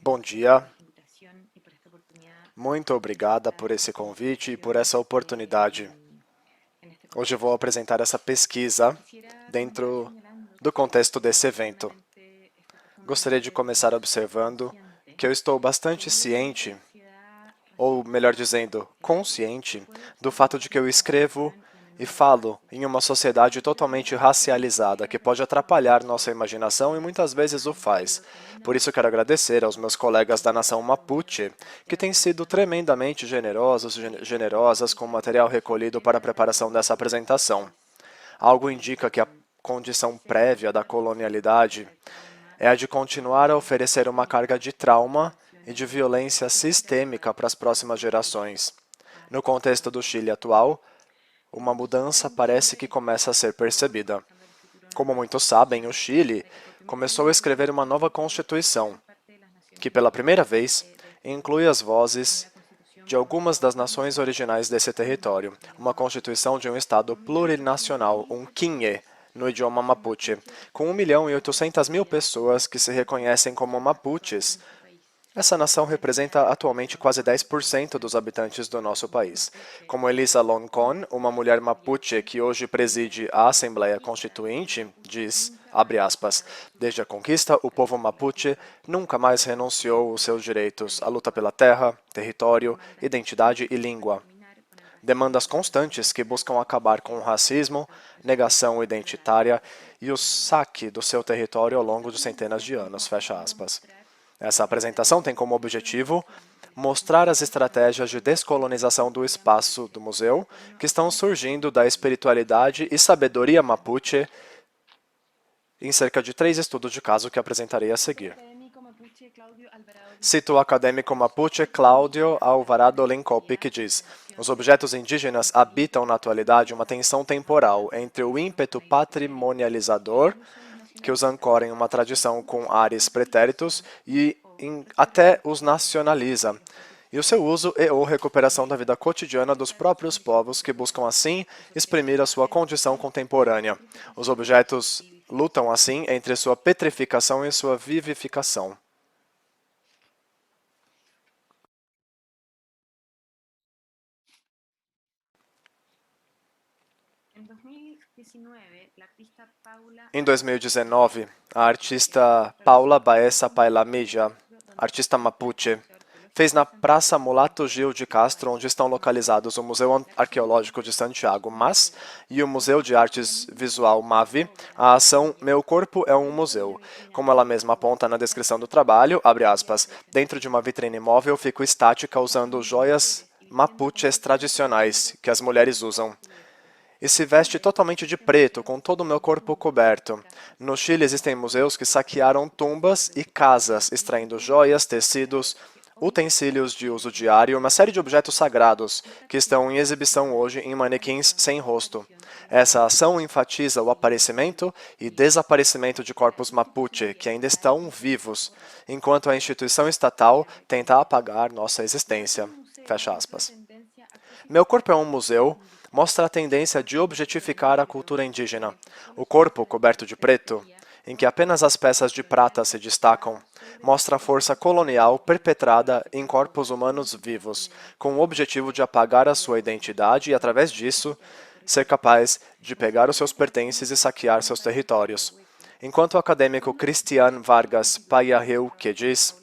Bom dia. Muito obrigada por esse convite e por essa oportunidade. Hoje eu vou apresentar essa pesquisa dentro do contexto desse evento. Gostaria de começar observando que eu estou bastante ciente, ou melhor dizendo, consciente, do fato de que eu escrevo e falo em uma sociedade totalmente racializada, que pode atrapalhar nossa imaginação e muitas vezes o faz. Por isso quero agradecer aos meus colegas da nação Mapuche, que têm sido tremendamente generosos e generosas com o material recolhido para a preparação dessa apresentação. Algo indica que a condição prévia da colonialidade é a de continuar a oferecer uma carga de trauma e de violência sistêmica para as próximas gerações. No contexto do Chile atual, uma mudança parece que começa a ser percebida. Como muitos sabem, o Chile começou a escrever uma nova Constituição, que pela primeira vez inclui as vozes de algumas das nações originais desse território, uma Constituição de um Estado plurinacional, um QINHE, no idioma Mapuche, com 1.800.000 pessoas que se reconhecem como Mapuches. Essa nação representa atualmente quase 10% dos habitantes do nosso país. Como Elisa Loncon, uma mulher mapuche que hoje preside a Assembleia Constituinte, diz, abre aspas, desde a conquista, o povo mapuche nunca mais renunciou aos seus direitos, à luta pela terra, território, identidade e língua. Demandas constantes que buscam acabar com o racismo, negação identitária e o saque do seu território ao longo de centenas de anos, fecha aspas. Essa apresentação tem como objetivo mostrar as estratégias de descolonização do espaço do museu que estão surgindo da espiritualidade e sabedoria mapuche em cerca de 3 estudos de caso que apresentarei a seguir. Cito o acadêmico mapuche Cláudio Alvarado Lencopi, que diz: os objetos indígenas habitam na atualidade uma tensão temporal entre o ímpeto patrimonializador que os ancora em uma tradição com ares pretéritos e até os nacionaliza, e o seu uso e ou recuperação da vida cotidiana dos próprios povos que buscam assim exprimir a sua condição contemporânea. Os objetos lutam assim entre sua petrificação e sua vivificação. Em 2019, a artista Paula Baessa Pailamija, artista mapuche, fez na Praça Mulato Gil de Castro, onde estão localizados o Museu Arqueológico de Santiago, MAS, e o Museu de Artes Visual MAVI, a ação Meu Corpo é um Museu. Como ela mesma aponta na descrição do trabalho, abre aspas, dentro de uma vitrine móvel fico estática usando joias mapuches tradicionais que as mulheres usam. E se veste totalmente de preto, com todo o meu corpo coberto. No Chile existem museus que saquearam tumbas e casas, extraindo joias, tecidos, utensílios de uso diário e uma série de objetos sagrados, que estão em exibição hoje em manequins sem rosto. Essa ação enfatiza o aparecimento e desaparecimento de corpos mapuche, que ainda estão vivos, enquanto a instituição estatal tenta apagar nossa existência. Fecha aspas. Meu Corpo é um Museu mostra a tendência de objetificar a cultura indígena. O corpo, coberto de preto, em que apenas as peças de prata se destacam, mostra a força colonial perpetrada em corpos humanos vivos, com o objetivo de apagar a sua identidade e, através disso, ser capaz de pegar os seus pertences e saquear seus territórios. Enquanto o acadêmico Cristian Vargas Paiaheuque diz,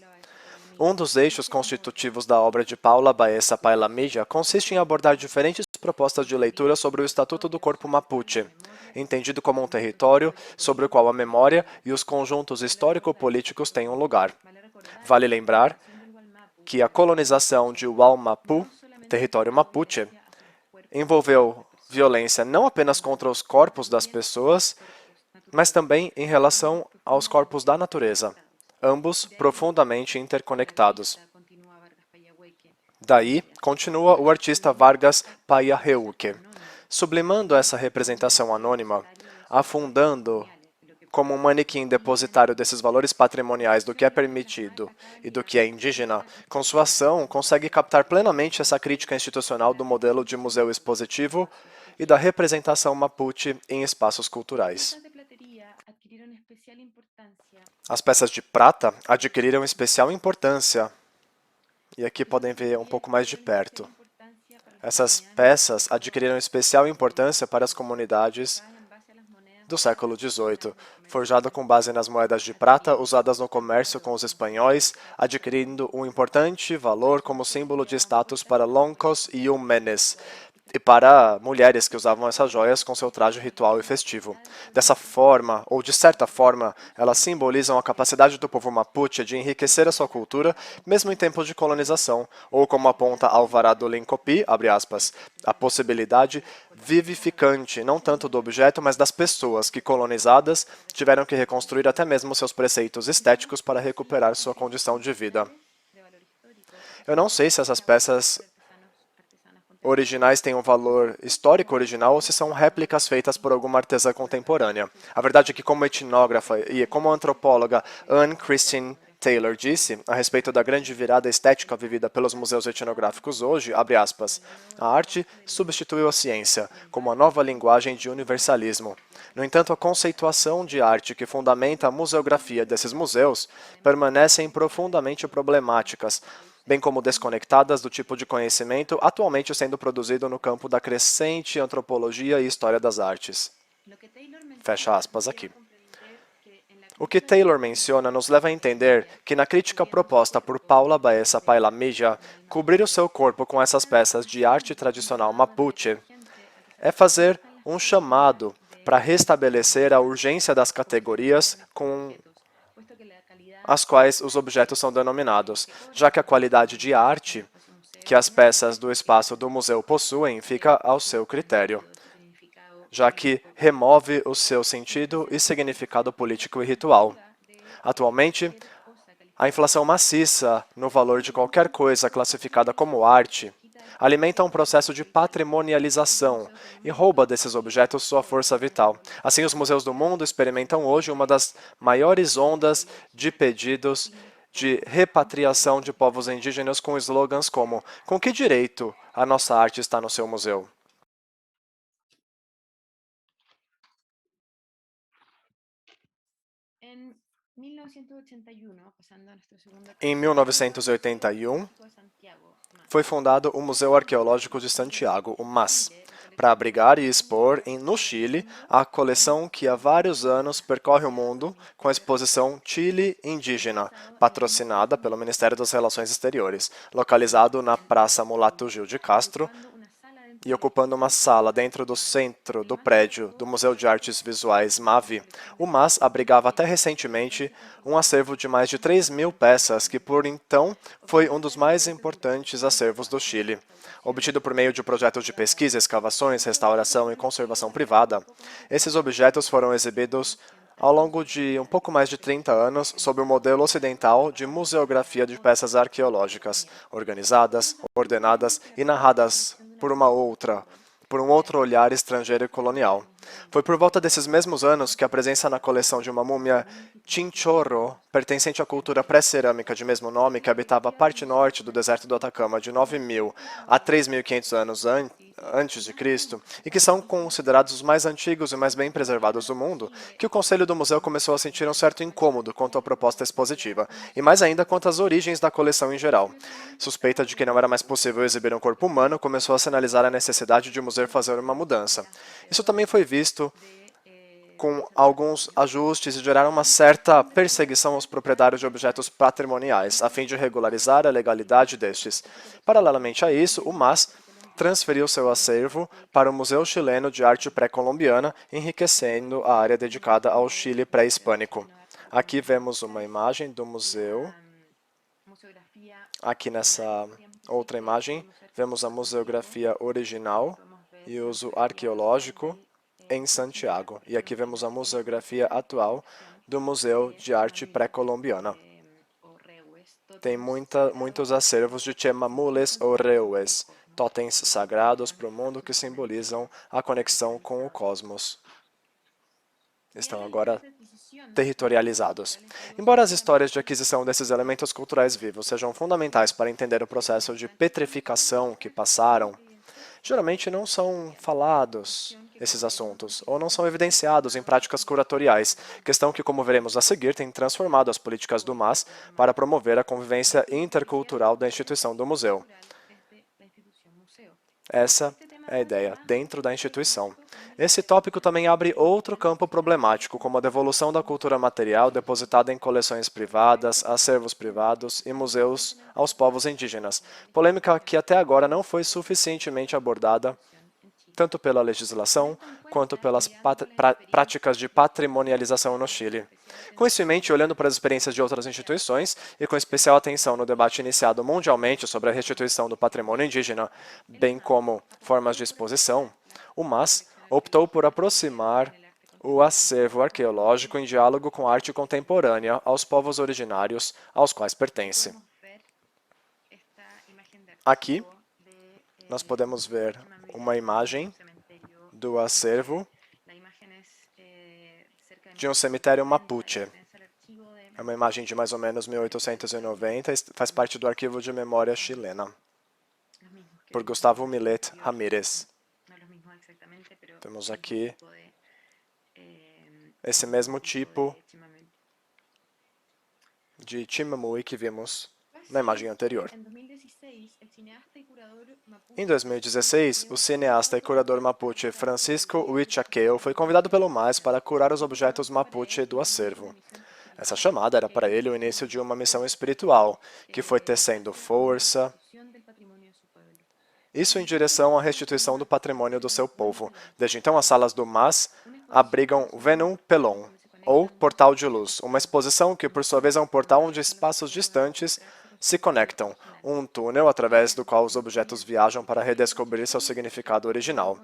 um dos eixos constitutivos da obra de Paula Baessa Pailamija consiste em abordar diferentes propostas de leitura sobre o Estatuto do Corpo Mapuche, entendido como um território sobre o qual a memória e os conjuntos histórico-políticos têm um lugar. Vale lembrar que a colonização de Wallmapu, território mapuche, envolveu violência não apenas contra os corpos das pessoas, mas também em relação aos corpos da natureza, ambos profundamente interconectados. Daí, continua o artista Vargas Paiaheuque, sublimando essa representação anônima, afundando como um manequim depositário desses valores patrimoniais do que é permitido e do que é indígena, com sua ação consegue captar plenamente essa crítica institucional do modelo de museu expositivo e da representação mapuche em espaços culturais. As peças de prata adquiriram especial importância, e aqui podem ver um pouco mais de perto. Essas peças adquiriram especial importância para as comunidades do século XVIII, forjado com base nas moedas de prata usadas no comércio com os espanhóis, adquirindo um importante valor como símbolo de status para loncos e humenes, e para mulheres que usavam essas joias com seu traje ritual e festivo. Dessa forma, ou de certa forma, elas simbolizam a capacidade do povo mapuche de enriquecer a sua cultura, mesmo em tempos de colonização, ou como aponta Alvarado Lincopi, abre aspas, a possibilidade vivificante, não tanto do objeto, mas das pessoas que, colonizadas, tiveram que reconstruir até mesmo seus preceitos estéticos para recuperar sua condição de vida. Eu não sei se essas peças originais têm um valor histórico original ou se são réplicas feitas por alguma artesã contemporânea. A verdade é que, como etnógrafa e como antropóloga Anne Christine Taylor disse a respeito da grande virada estética vivida pelos museus etnográficos hoje, abre aspas, a arte substituiu a ciência como a nova linguagem de universalismo. No entanto, a conceituação de arte que fundamenta a museografia desses museus permanecem profundamente problemáticas, bem como desconectadas do tipo de conhecimento atualmente sendo produzido no campo da crescente antropologia e história das artes. Fecha aspas aqui. O que Taylor menciona nos leva a entender que na crítica proposta por Paula Baeza Pailamija, cobrir o seu corpo com essas peças de arte tradicional mapuche é fazer um chamado para restabelecer a urgência das categorias com as quais os objetos são denominados, já que a qualidade de arte que as peças do espaço do museu possuem fica ao seu critério, já que remove o seu sentido e significado político e ritual. Atualmente, a inflação maciça no valor de qualquer coisa classificada como arte alimenta um processo de patrimonialização e rouba desses objetos sua força vital. Assim, os museus do mundo experimentam hoje uma das maiores ondas de pedidos de repatriação de povos indígenas com slogans como "Com que direito a nossa arte está no seu museu?". Em 1981, foi fundado o Museu Arqueológico de Santiago, o MAS, para abrigar e expor no Chile a coleção que há vários anos percorre o mundo com a exposição Chile Indígena, patrocinada pelo Ministério das Relações Exteriores, localizado na Praça Mulato Gil de Castro e ocupando uma sala dentro do centro do prédio do Museu de Artes Visuais MAVI. O MAS abrigava até recentemente um acervo de mais de 3.000 peças, que por então foi um dos mais importantes acervos do Chile. Obtido por meio de projetos de pesquisa, escavações, restauração e conservação privada, esses objetos foram exibidos ao longo de um pouco mais de 30 anos sob o modelo ocidental de museografia de peças arqueológicas, organizadas, ordenadas e narradas por um outro olhar estrangeiro e colonial. Foi por volta desses mesmos anos que a presença na coleção de uma múmia Chinchorro, pertencente à cultura pré-cerâmica de mesmo nome, que habitava a parte norte do deserto do Atacama de 9.000 a 3.500 anos antes de Cristo, e que são considerados os mais antigos e mais bem preservados do mundo, que o Conselho do Museu começou a sentir um certo incômodo quanto à proposta expositiva, e mais ainda quanto às origens da coleção em geral. Suspeita de que não era mais possível exibir um corpo humano, começou a sinalizar a necessidade de o museu fazer uma mudança. Isso também foi visto com alguns ajustes e geraram uma certa perseguição aos proprietários de objetos patrimoniais, a fim de regularizar a legalidade destes. Paralelamente a isso, o MAS transferiu seu acervo para o Museu Chileno de Arte Pré-Colombiana, enriquecendo a área dedicada ao Chile pré-hispânico. Aqui vemos uma imagem do museu. Aqui nessa outra imagem, vemos a museografia original e uso arqueológico em Santiago. E aqui vemos a museografia atual do Museu de Arte Pré-Colombiana. Tem muitos acervos de Chemamules ou Reues, totens sagrados para o mundo que simbolizam a conexão com o cosmos. Estão agora territorializados. Embora as histórias de aquisição desses elementos culturais vivos sejam fundamentais para entender o processo de petrificação que passaram, geralmente não são falados esses assuntos, ou não são evidenciados em práticas curatoriais, questão que, como veremos a seguir, tem transformado as políticas do MAS para promover a convivência intercultural da instituição do museu. Essa é a ideia, dentro da instituição. Esse tópico também abre outro campo problemático, como a devolução da cultura material depositada em coleções privadas, acervos privados e museus aos povos indígenas, polêmica que até agora não foi suficientemente abordada tanto pela legislação quanto pelas práticas de patrimonialização no Chile. Com isso em mente, olhando para as experiências de outras instituições e com especial atenção no debate iniciado mundialmente sobre a restituição do patrimônio indígena, bem como formas de exposição, o MAS optou por aproximar o acervo arqueológico em diálogo com a arte contemporânea aos povos originários aos quais pertence. Aqui, nós podemos ver uma imagem do acervo de um cemitério Mapuche. É uma imagem de mais ou menos 1890 e faz parte do arquivo de memória chilena, por Gustavo Millet Ramírez. Temos aqui esse mesmo tipo de Chimamui que vimos na imagem anterior. Em 2016, o cineasta e curador mapuche Francisco Huichaqueo foi convidado pelo MAS para curar os objetos mapuche do acervo. Essa chamada era para ele o início de uma missão espiritual, que foi tecendo força, isso em direção à restituição do patrimônio do seu povo. Desde então, as salas do MAS abrigam Venum Pelon, ou Portal de Luz, uma exposição que, por sua vez, é um portal onde espaços distantes se conectam, um túnel através do qual os objetos viajam para redescobrir seu significado original.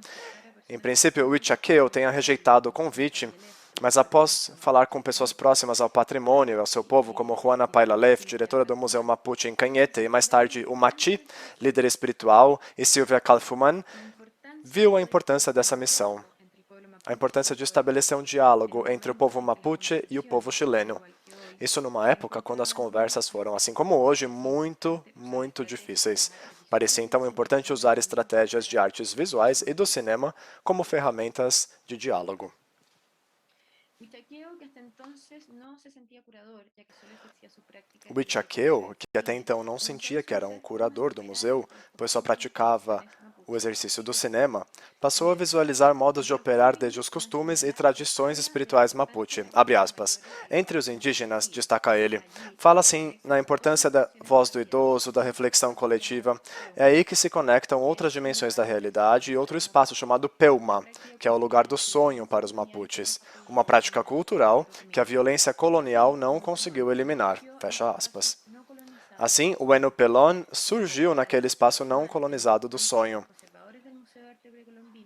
Em princípio, o Huichaqueo tenha rejeitado o convite, mas após falar com pessoas próximas ao patrimônio e ao seu povo, como Juana Pailalef, diretora do Museu Mapuche em Cañete, e mais tarde o Mati, líder espiritual, e Silvia Kaufmann, viu a importância dessa missão, a importância de estabelecer um diálogo entre o povo mapuche e o povo chileno. Isso numa época quando as conversas foram, assim como hoje, muito difíceis. Parecia então importante usar estratégias de artes visuais e do cinema como ferramentas de diálogo. O Huichaqueo, que até então não sentia que era um curador do museu, pois só praticava o exercício do cinema, passou a visualizar modos de operar desde os costumes e tradições espirituais mapuche. Abre aspas. Entre os indígenas, destaca ele, fala-se na importância da voz do idoso, da reflexão coletiva. É aí que se conectam outras dimensões da realidade e outro espaço chamado Peuma, que é o lugar do sonho para os mapuches, uma prática cultural que a violência colonial não conseguiu eliminar. Fecha aspas. Assim, o Eno Pelon surgiu naquele espaço não colonizado do sonho.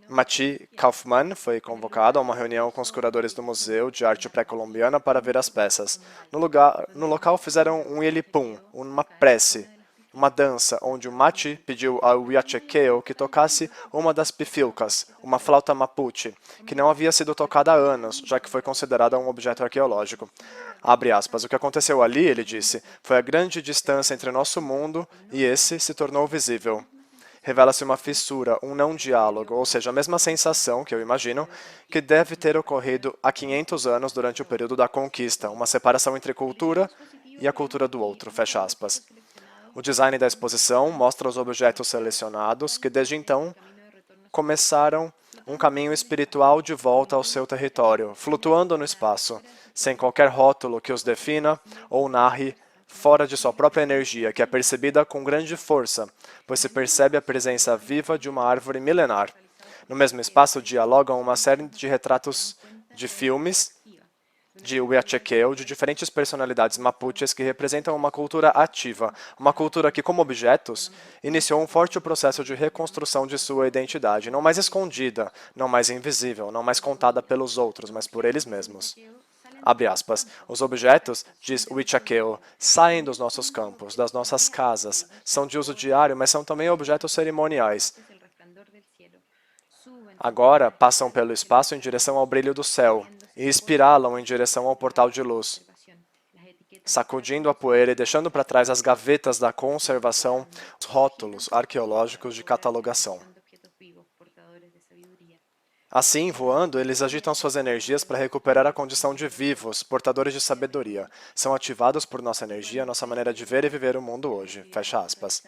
Mati Kaufmann foi convocado a uma reunião com os curadores do Museu de Arte Pré-Colombiana para ver as peças. No local fizeram um ilipum, uma prece, uma dança, onde o Mati pediu ao Huichaqueo que tocasse uma das pifilcas, uma flauta mapuche, que não havia sido tocada há anos, já que foi considerada um objeto arqueológico. Abre aspas, o que aconteceu ali, ele disse, foi a grande distância entre nosso mundo e esse se tornou visível. Revela-se uma fissura, um não diálogo, ou seja, a mesma sensação, que eu imagino, que deve ter ocorrido há 500 anos durante o período da conquista, uma separação entre cultura e a cultura do outro, fecha aspas. O design da exposição mostra os objetos selecionados que, desde então, começaram um caminho espiritual de volta ao seu território, flutuando no espaço, sem qualquer rótulo que os defina ou narre fora de sua própria energia, que é percebida com grande força, pois se percebe a presença viva de uma árvore milenar. No mesmo espaço dialogam uma série de retratos de filmes de Huichaqueo, de diferentes personalidades mapuches que representam uma cultura ativa, uma cultura que, como objetos, iniciou um forte processo de reconstrução de sua identidade, não mais escondida, não mais invisível, não mais contada pelos outros, mas por eles mesmos. Abre aspas, os objetos, diz Huichaqueo, saem dos nossos campos, das nossas casas, são de uso diário, mas são também objetos cerimoniais. Agora passam pelo espaço em direção ao brilho do céu e espiralam em direção ao portal de luz, sacudindo a poeira e deixando para trás as gavetas da conservação, os rótulos arqueológicos de catalogação. Assim, voando, eles agitam suas energias para recuperar a condição de vivos, portadores de sabedoria. São ativados por nossa energia, nossa maneira de ver e viver o mundo hoje. Fecha aspas.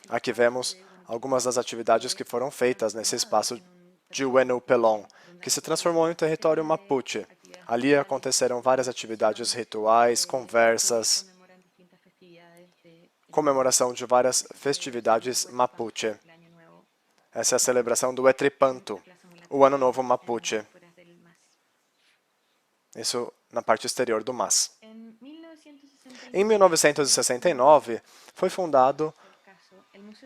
Aqui vemos algumas das atividades que foram feitas nesse espaço de Ueno Pelon, que se transformou em um território Mapuche. Ali aconteceram várias atividades rituais, conversas, comemoração de várias festividades Mapuche. Essa é a celebração do Etripanto, o Ano Novo Mapuche. Isso na parte exterior do MAS. Em 1969, foi fundado,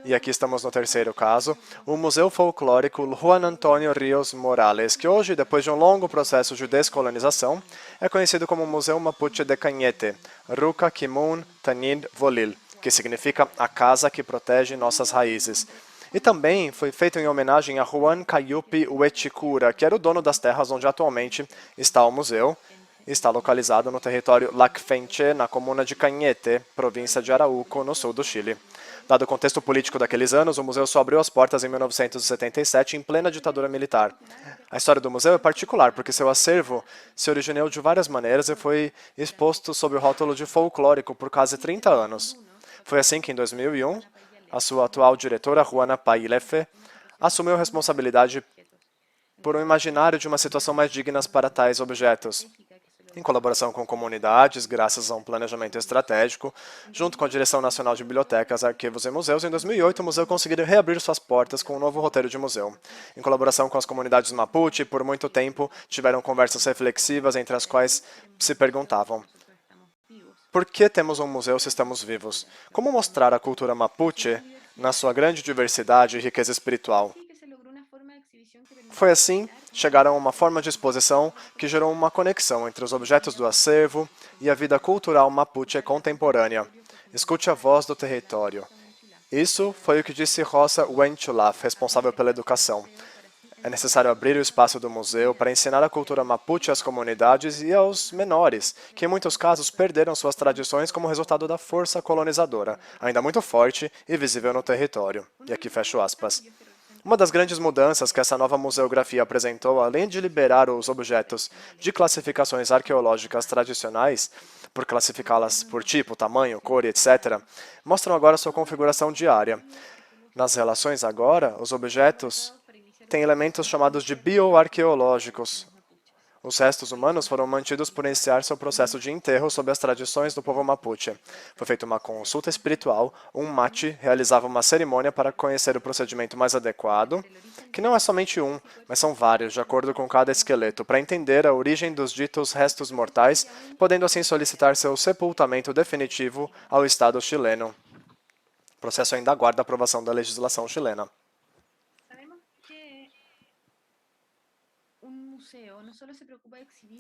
e aqui estamos no terceiro caso, o Museu Folclórico Juan Antônio Ríos Morales, que hoje, depois de um longo processo de descolonização, é conhecido como Museu Mapuche de Cañete, Ruca Kimun Tanin Volil, que significa a casa que protege nossas raízes. E também foi feito em homenagem a Juan Cayupi Huechicura, que era o dono das terras onde atualmente está o museu. Está localizado no território Lacfenche, na comuna de Cañete, província de Arauco, no sul do Chile. Dado o contexto político daqueles anos, o museu só abriu as portas em 1977, em plena ditadura militar. A história do museu é particular, porque seu acervo se originou de várias maneiras e foi exposto sob o rótulo de folclórico por quase 30 anos. Foi assim que, em 2001, a sua atual diretora, Juana Pailefe, assumiu a responsabilidade por um imaginário de uma situação mais digna para tais objetos. Em colaboração com comunidades, graças a um planejamento estratégico, junto com a Direção Nacional de Bibliotecas, Arquivos e Museus, em 2008 o museu conseguiu reabrir suas portas com um novo roteiro de museu. Em colaboração com as comunidades Mapuche, por muito tempo tiveram conversas reflexivas entre as quais se perguntavam: por que temos um museu se estamos vivos? Como mostrar a cultura Mapuche na sua grande diversidade e riqueza espiritual? Foi assim, chegaram a uma forma de exposição que gerou uma conexão entre os objetos do acervo e a vida cultural mapuche contemporânea. Escute a voz do território. Isso foi o que disse Rosa Wenchulaf, responsável pela educação. É necessário abrir o espaço do museu para ensinar a cultura mapuche às comunidades e aos menores, que em muitos casos perderam suas tradições como resultado da força colonizadora, ainda muito forte e visível no território. E aqui fecho aspas. Uma das grandes mudanças que essa nova museografia apresentou, além de liberar os objetos de classificações arqueológicas tradicionais, por classificá-las por tipo, tamanho, cor, etc., mostram agora sua configuração diária. Nas relações agora, os objetos têm elementos chamados de bioarqueológicos. Os restos humanos foram mantidos por iniciar seu processo de enterro sob as tradições do povo Mapuche. Foi feita uma consulta espiritual, um mate realizava uma cerimônia para conhecer o procedimento mais adequado, que não é somente um, mas são vários, de acordo com cada esqueleto, para entender a origem dos ditos restos mortais, podendo assim solicitar seu sepultamento definitivo ao Estado chileno. O processo ainda aguarda a aprovação da legislação chilena.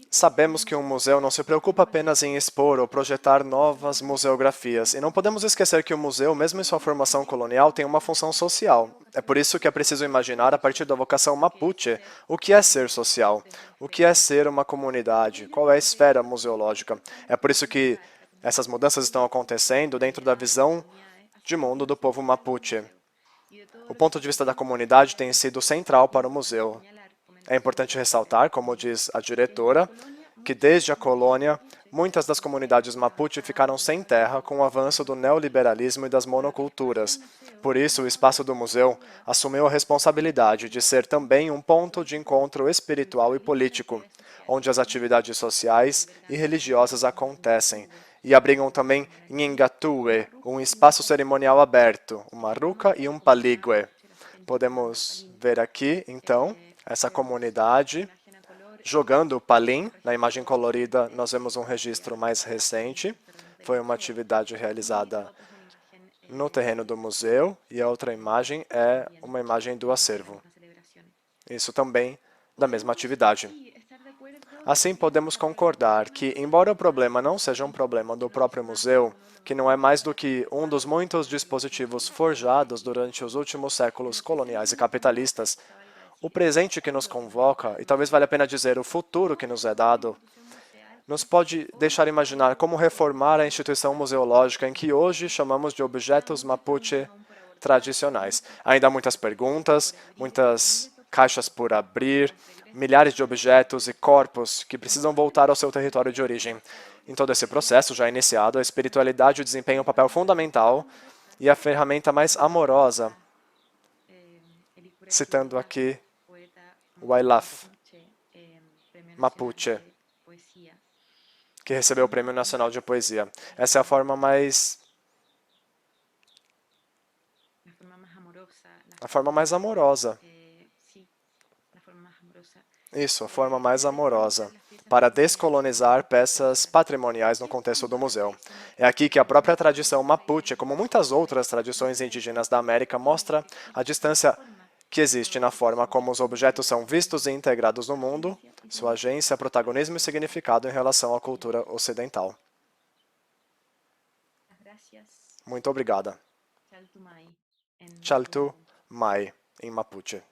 Sabemos que um museu não se preocupa apenas em expor ou projetar novas museografias, e não podemos esquecer que o museu, mesmo em sua formação colonial, tem uma função social. É por isso que é preciso imaginar, a partir da vocação Mapuche, o que é ser social, o que é ser uma comunidade, qual é a esfera museológica. É por isso que essas mudanças estão acontecendo dentro da visão de mundo do povo Mapuche. O ponto de vista da comunidade tem sido central para o museu. É importante ressaltar, como diz a diretora, que desde a colônia, muitas das comunidades Mapuche ficaram sem terra com o avanço do neoliberalismo e das monoculturas. Por isso, o espaço do museu assumiu a responsabilidade de ser também um ponto de encontro espiritual e político, onde as atividades sociais e religiosas acontecem, e abrigam também Nhingatue, um espaço cerimonial aberto, uma ruca e um paligue. Podemos ver aqui, então, essa comunidade jogando o palim. Na imagem colorida, nós vemos um registro mais recente. Foi uma atividade realizada no terreno do museu, e a outra imagem é uma imagem do acervo. Isso também da mesma atividade. Assim, podemos concordar que, embora o problema não seja um problema do próprio museu, que não é mais do que um dos muitos dispositivos forjados durante os últimos séculos coloniais e capitalistas, o presente que nos convoca, e talvez valha a pena dizer o futuro que nos é dado, nos pode deixar imaginar como reformar a instituição museológica em que hoje chamamos de objetos Mapuche tradicionais. Ainda há muitas perguntas, muitas caixas por abrir, milhares de objetos e corpos que precisam voltar ao seu território de origem. Em todo esse processo já iniciado, a espiritualidade desempenha um papel fundamental e a ferramenta mais amorosa, citando aqui Waylath Mapuche, que recebeu o Prêmio Nacional de Poesia. Essa é a forma mais amorosa. Isso, a forma mais amorosa para descolonizar peças patrimoniais no contexto do museu. É aqui que a própria tradição Mapuche, como muitas outras tradições indígenas da América, mostra a distância que existe na forma como os objetos são vistos e integrados no mundo, sua agência, protagonismo e significado em relação à cultura ocidental. Muito obrigada. Chaltu Mai, em Mapuche.